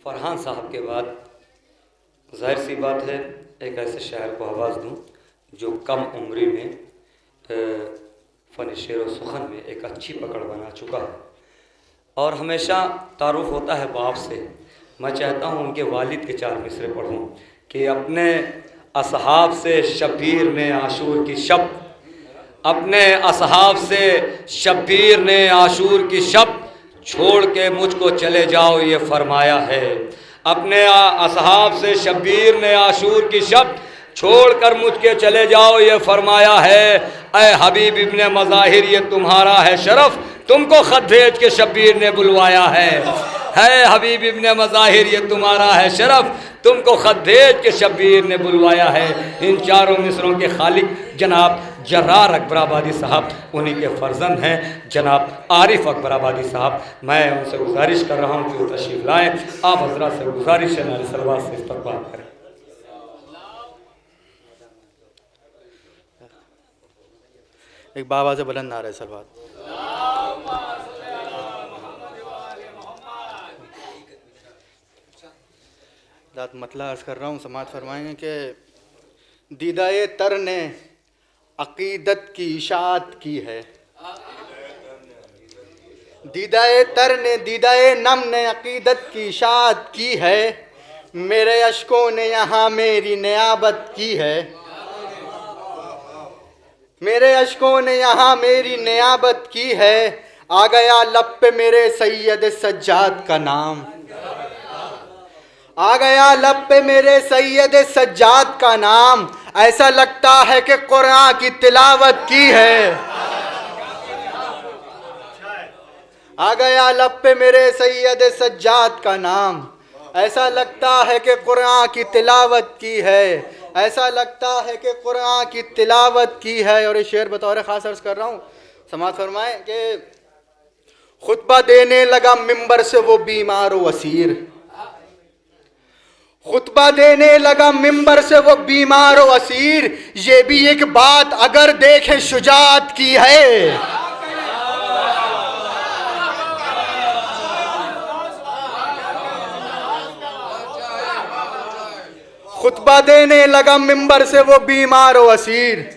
फरहान साहब के बाद ज़ाहिर सी बात है एक ऐसे शायर को आवाज़ दूं जो कम उम्री में फ़न शेर व सुखन में एक अच्छी पकड़ बना चुका है और हमेशा तारुफ होता है बाप से। मैं चाहता हूं उनके वालिद के 4 मिसरे पढ़ूं कि अपने असहाब से शब्बीर ने आशूर की शब, अपने असहाब से शब्बीर ने आशूर की शब, छोड़ के मुझको चले जाओ ये फरमाया है। अपने असहाब से शब्बीर ने आशूर की शब, छोड़ कर मुझके चले जाओ ये फरमाया है। ऐ हबीब इब्ने मज़ाहिर ये तुम्हारा है शरफ, तुमको खत भेज के शब्बीर ने बुलवाया है हबीब इब्ने मज़ाहिर ये तुम्हारा है शरफ, तुमको खत भेज के शब्बीर ने बुलवाया है। इन 4 मिसरों के खालिक जनाब जर्रार अकबराबादी साहब, उन्हीं के फर्जंद हैं जनाब आरिफ अकबराबादी साहब। मैं उनसे गुजारिश कर रहा हूँ कि वो तशरीफ़ लाएँ। आप हज़रात से गुजारिश है नारे सलवात से इस्तक़बाल करें। एक बाबा से बुलंद नारे सलवात। दात मतला अर्ज़ कर रहा हूँ, समाज फरमाएंगे कि दीदाए तर ने अक़ीदत की इशाअत की है, दीदाए तर ने दीदाए नम ने अक़ीदत की इशाअत की है, मेरे अश्कों ने यहाँ मेरी नियाबत की है, मेरे अश्कों ने यहाँ मेरी नियाबत की है। आ गया लब पे मेरे सैयद सज्जाद का नाम, आ गया लब पे मेरे सैयद सज्जाद का नाम, ऐसा लगता है कि कुरान की तिलावत की है। आ गया लब पे मेरे सैयद सज्जाद का नाम, ऐसा लगता है कि कुरान की तिलावत की है, ऐसा लगता है कि कुरान की तिलावत की है। और ये शेर बतौर ख़ास अर्ज़ कर रहा हूँ, समाज फरमाएं कि खुतबा देने लगा मिंबर से वो बीमार व असीर, खुतबा देने लगा मिंबर से वो बीमार व असीर, ये भी एक बात अगर देखे शुजात की है। खुतबा देने लगा मिंबर से वो बीमार व असीर,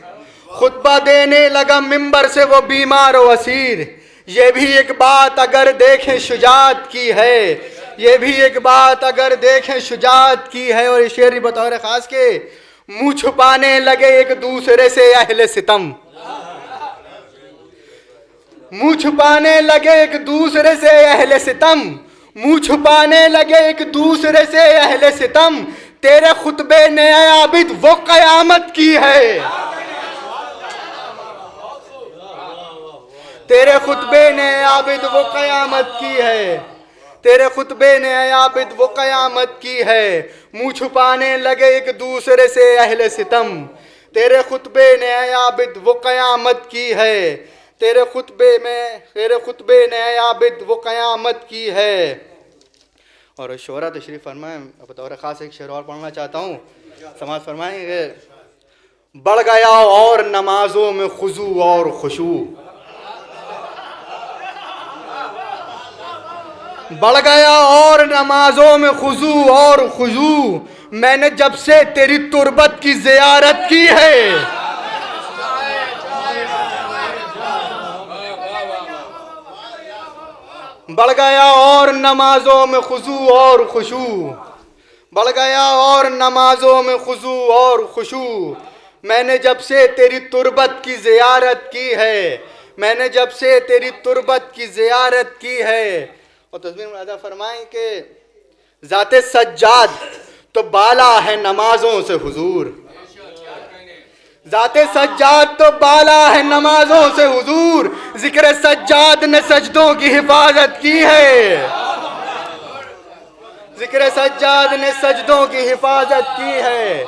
खुतबा देने लगा मिंबर से वो बीमार व असीर, ये भी एक बात अगर देखें शुजात की है, ये भी एक बात अगर देखें शुजात की है। और शेरी बतौर ख़ास के मुँह छुपाने लगे एक दूसरे से अहले सितम, मुँह छुपाने लगे एक दूसरे से अहले सितम, मुँह छुपाने लगे एक दूसरे से अहले सितम, तेरे खुतबे ने आबिद वो क़यामत की है, तेरे खुतबे ने आबिद वो क़यामत की है, तेरे खुतबे ने आबिद वो क़यामत की है। मुँह छुपाने लगे एक दूसरे से अहले सितम, तेरे खुतबे ने आबिद वो क़यामत की है, तेरे खुतबे ने आबिद वो क़यामत की है। और शोरा तशरीफ़ फरमाएं, बतौर ख़ास एक शेर और पढ़ना चाहता हूँ, समाज फरमाएंगे बढ़ गया और नमाजों में खुजू और खुशू, बढ़ गया और नमाजों में खुजू और खुशू, मैंने जब से तेरी तुरबत की ज़ियारत की है। बढ़ गया और नमाजों में खुशू और खुशू, बढ़ गया और नमाजों में खुशू और खुशू, मैंने जब से तेरी तुरबत की ज़ियारत की है, मैंने जब से तेरी तुरबत की ज़ियारत की है। और तस्वीर में अदा फरमाएं कि ज़ाते सज्जाद तो बाला है नमाजों से हुजूर, ज़ाते सज्जाद तो बाला है नमाजों से हुजूर, जिक्र सज्जाद ने सजदों की हिफाजत की है, जिक्र सज्जाद ने सजदों की हिफाजत की है।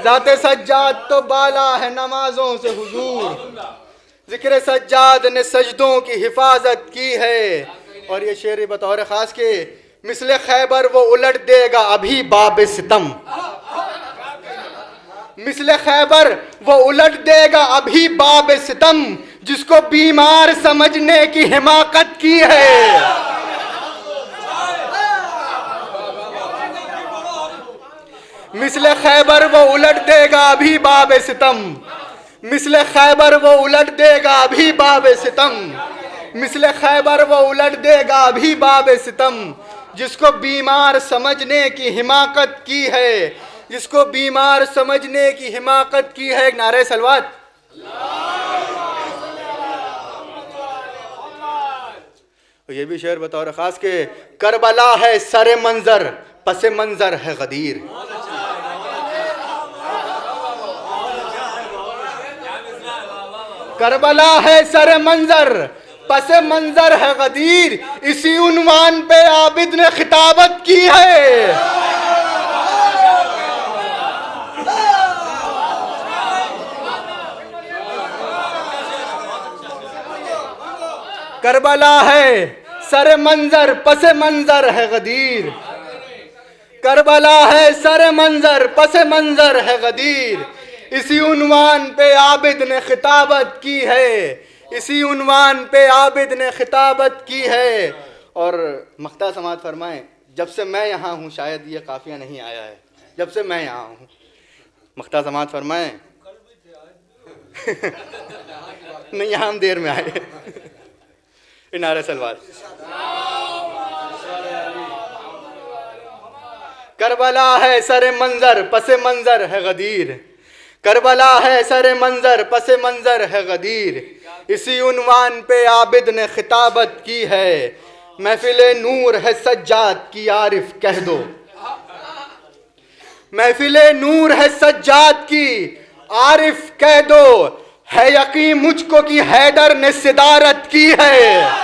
ज़ाते सज्जाद तो बाला है नमाजों से हुजूर, जिक्र सज्जाद ने सजदों की हिफाजत की है। और ये शेर बतौर ख़ास के मिसले खैबर वो उलट देगा अभी बाब सितम, मिसले खैबर वो उलट देगा अभी बाब सितम, जिसको बीमार समझने की हिमाकत की है, मिसले खैबर वो उलट देगा अभी बाब सितम, मिसले खैबर वो उलट देगा अभी बाब सितम, मिसले खैबर वो उलट देगा अभी बाब सितम। जिसको बीमार समझने की हिमाकत की है, जिसको बीमार समझने की हिमाकत की है। एक नारे सलवात। ये भी शेर बतौर खास के, करबला है सरे मंजर पसे मंजर है गदीर। करबला है सरे मंजर पसे मंजर है गदीर, इसी उन्वान पे आबिद ने खिताबत की है। करबला है सरे मंजर पसे मंजर है गदीर, करबला है सरे मंजर पसे मंजर है गदीर, इसी उन्वान पे आबिद ने खिताबत की है, इसी उन्वान पे आबिद ने खिताबत की है। और मख्ता समात फरमाएं, जब से मैं यहाँ हूँ, शायद ये काफिया नहीं आया है, जब से मैं यहाँ हूँ। मख्ता समात फरमाएं नहीं, यहाँ हम देर में आए। नारे सलवात। करबला है सरे मंजर पसे मंजर है गदीर, करबला है सरे मंजर पसे मंजर है गदीर, इसी उन्वान पे आबिद ने खिताबत की है। महफिले नूर है सज्जाद की आरिफ कह दो, महफिले नूर है सज्जाद की आरिफ कह दो, है यकीन मुझको कि हैदर ने सिदारत की है।